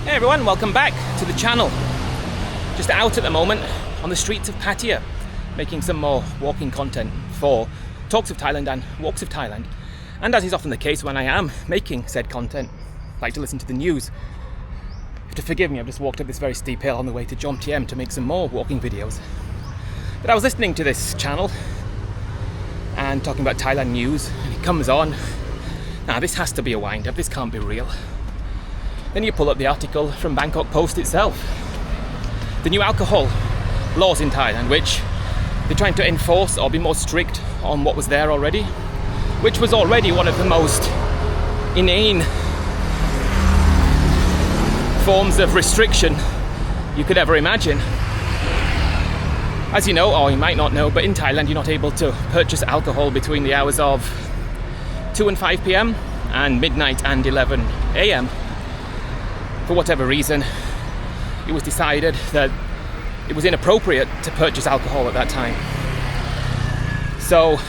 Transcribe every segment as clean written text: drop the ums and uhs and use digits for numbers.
Hey everyone, welcome back to the channel. Just out at the moment on the streets of Pattia, making some more walking content for Talks of Thailand and Walks of Thailand. And as is often the case when I am making said content, I like to listen to the news. You have to forgive me, I've just walked up this very steep hill on the way to Jom to make some more walking videos. But I was listening to this channel and talking about Thailand news, and it comes on. Now this has to be a wind-up, this can't be real. Then you pull up the article from Bangkok Post itself. The new alcohol laws in Thailand, which they're trying to enforce or be more strict on what was there already, which was already one of the most inane forms of restriction you could ever imagine. As you know, or you might not know, but in Thailand you're not able to purchase alcohol between the hours of 2 and 5 p.m. and midnight and 11 a.m. For whatever reason, it was decided that it was inappropriate to purchase alcohol at that time. So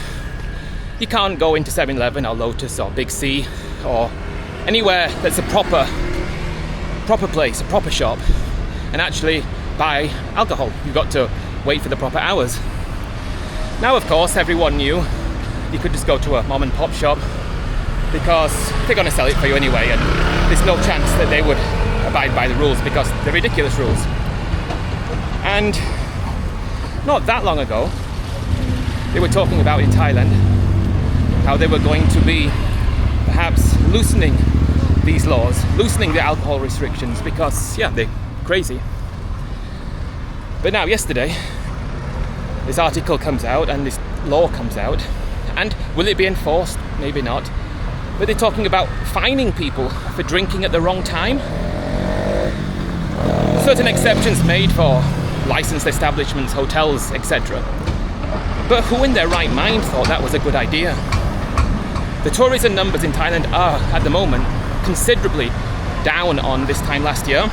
you can't go into 7-Eleven or Lotus or Big C or anywhere that's a proper place, a proper shop, and actually buy alcohol. You've got to wait for the proper hours. Now, of course, everyone knew you could just go to a mom and pop shop because they're going to sell it for you anyway, and there's no chance that they would abide by the rules because they're ridiculous rules. And not that long ago, they were talking about in Thailand how they were going to be perhaps loosening these laws, loosening the alcohol restrictions because, yeah, they're crazy. But now, yesterday, this article comes out and this law comes out, and will it be enforced? Maybe not. But they're talking about fining people for drinking at the wrong time. Certain exceptions made for licensed establishments, hotels, etc. But who in their right mind thought that was a good idea? The tourism numbers in Thailand are, at the moment, considerably down on this time last year.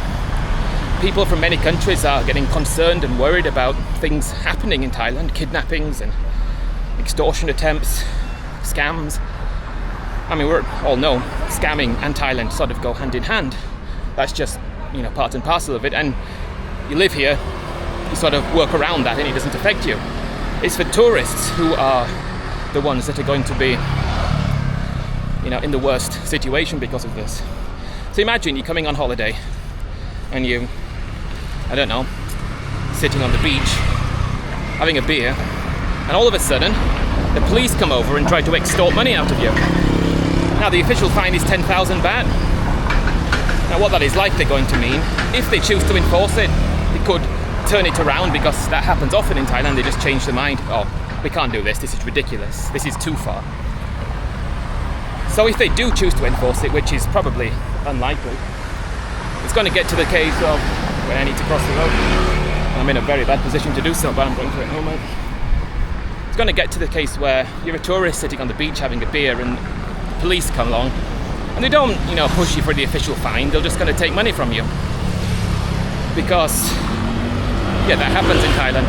People from many countries are getting concerned and worried about things happening in Thailand, kidnappings and extortion attempts, scams. I mean, we all know scamming and Thailand sort of go hand in hand. That's just, part and parcel of it. And you live here, you sort of work around that and it doesn't affect you. It's for tourists who are the ones that are going to be, in the worst situation because of this. So imagine you're coming on holiday and you, sitting on the beach, having a beer, and all of a sudden, the police come over and try to extort money out of you. Now, the official fine is 10,000 baht. Now, what that is likely going to mean, if they choose to enforce it, they could turn it around because that happens often in Thailand. They just change their mind. Oh, we can't do this. This is ridiculous. This is too far. So if they do choose to enforce it, which is probably unlikely, it's going to get to the case of when I need to cross the road. I'm in a very bad position to do so, but I'm going to it anyway. It's going to get to the case where you're a tourist sitting on the beach having a beer and the police come along and they don't, push you for the official fine. They're just going to take money from you. Because, that happens in Thailand.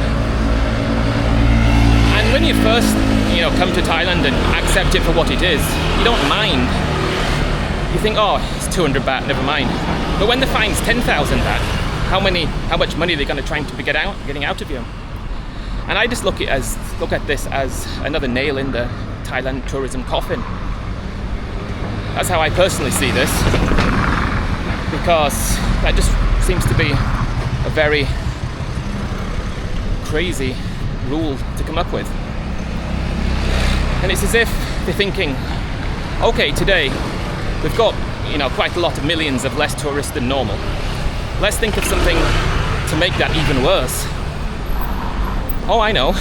And when you first, come to Thailand and accept it for what it is, you don't mind. You think, oh, it's 200 baht, never mind. But when the fine's 10,000 baht, how much money are they going to try to be getting out of you? And I just look at this as another nail in the Thailand tourism coffin. That's how I personally see this, because that just seems to be a very crazy rule to come up with. And it's as if they're thinking, okay, today we've got quite a lot of millions of less tourists than normal. Let's think of something to make that even worse. Oh, I know.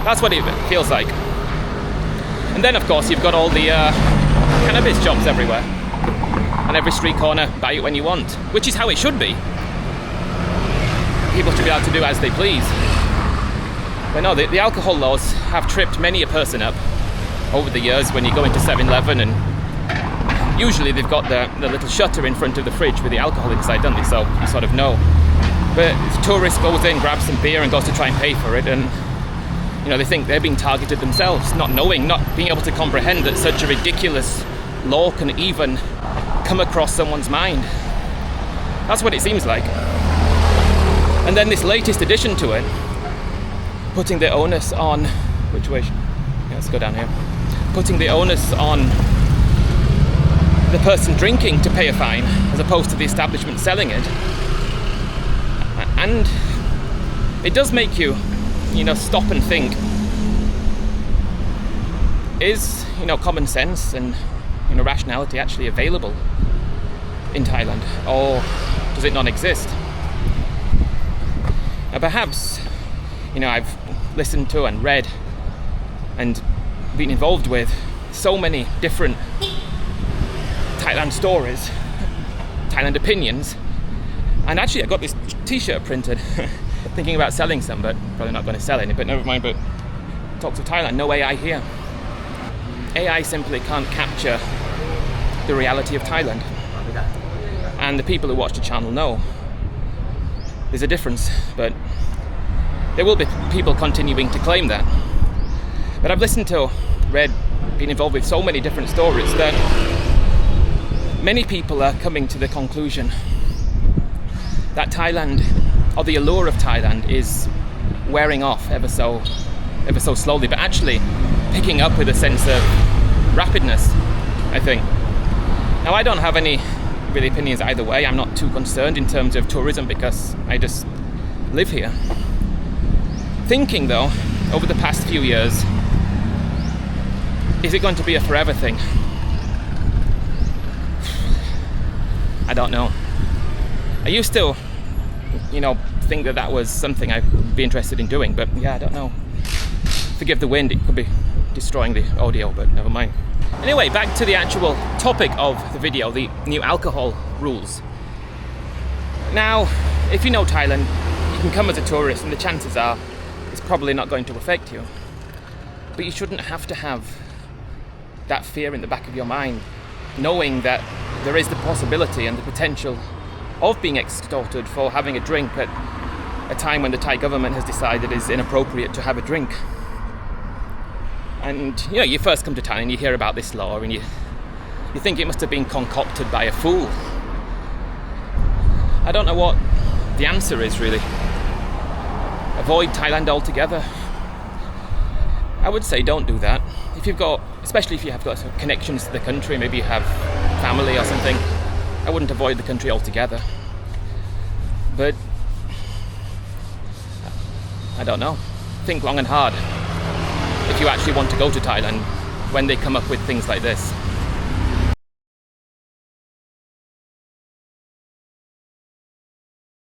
That's what it feels like. And then, of course, you've got all the cannabis shops everywhere. On every street corner, buy it when you want. Which is how it should be. People should be able to do as they please. But no, the alcohol laws have tripped many a person up over the years when you go into 7-Eleven, and usually they've got the little shutter in front of the fridge with the alcohol inside, don't they? So you sort of know. But the tourist goes in, grabs some beer and goes to try and pay for it, and they think they're being targeted themselves, not being able to comprehend that such a ridiculous law can even come across someone's mind. That's what it seems like. And then this latest addition to it, putting the onus on, which way? Yeah, let's go down here. Putting the onus on the person drinking to pay a fine, as opposed to the establishment selling it. And it does make you, stop and think. Is, common sense and, rationality actually available in Thailand, or does it not exist? Now perhaps, I've listened to and read and been involved with so many different Thailand stories, Thailand opinions, and actually I got this t-shirt printed thinking about selling some, but probably not going to sell any, but never mind. But Talks of Thailand, no AI here. AI simply can't capture the reality of Thailand, and the people who watch the channel know there's a difference, but there will be people continuing to claim that. But I've listened to, read, been involved with so many different stories that many people are coming to the conclusion that Thailand, or the allure of Thailand, is wearing off ever so slowly, but actually picking up with a sense of rapidness, I think. Now, I don't have any really opinions either way. I'm not too concerned in terms of tourism because I just live here. Thinking though, over the past few years, is it going to be a forever thing? I don't know. I used to, think that was something I'd be interested in doing, but yeah, I don't know. Forgive the wind, it could be destroying the audio, but never mind. Anyway, back to the actual topic of the video, the new alcohol rules. Now, if you know Thailand, you can come as a tourist and the chances are it's probably not going to affect you. But you shouldn't have to have that fear in the back of your mind, knowing that there is the possibility and the potential of being extorted for having a drink at a time when the Thai government has decided it's inappropriate to have a drink. And you first come to Thailand, you hear about this law and you think it must have been concocted by a fool. I don't know what the answer is really. Avoid Thailand altogether? I would say don't do that. Especially if you have got some connections to the country, maybe you have family or something, I wouldn't avoid the country altogether. But I don't know. Think long and hard if you actually want to go to Thailand when they come up with things like this.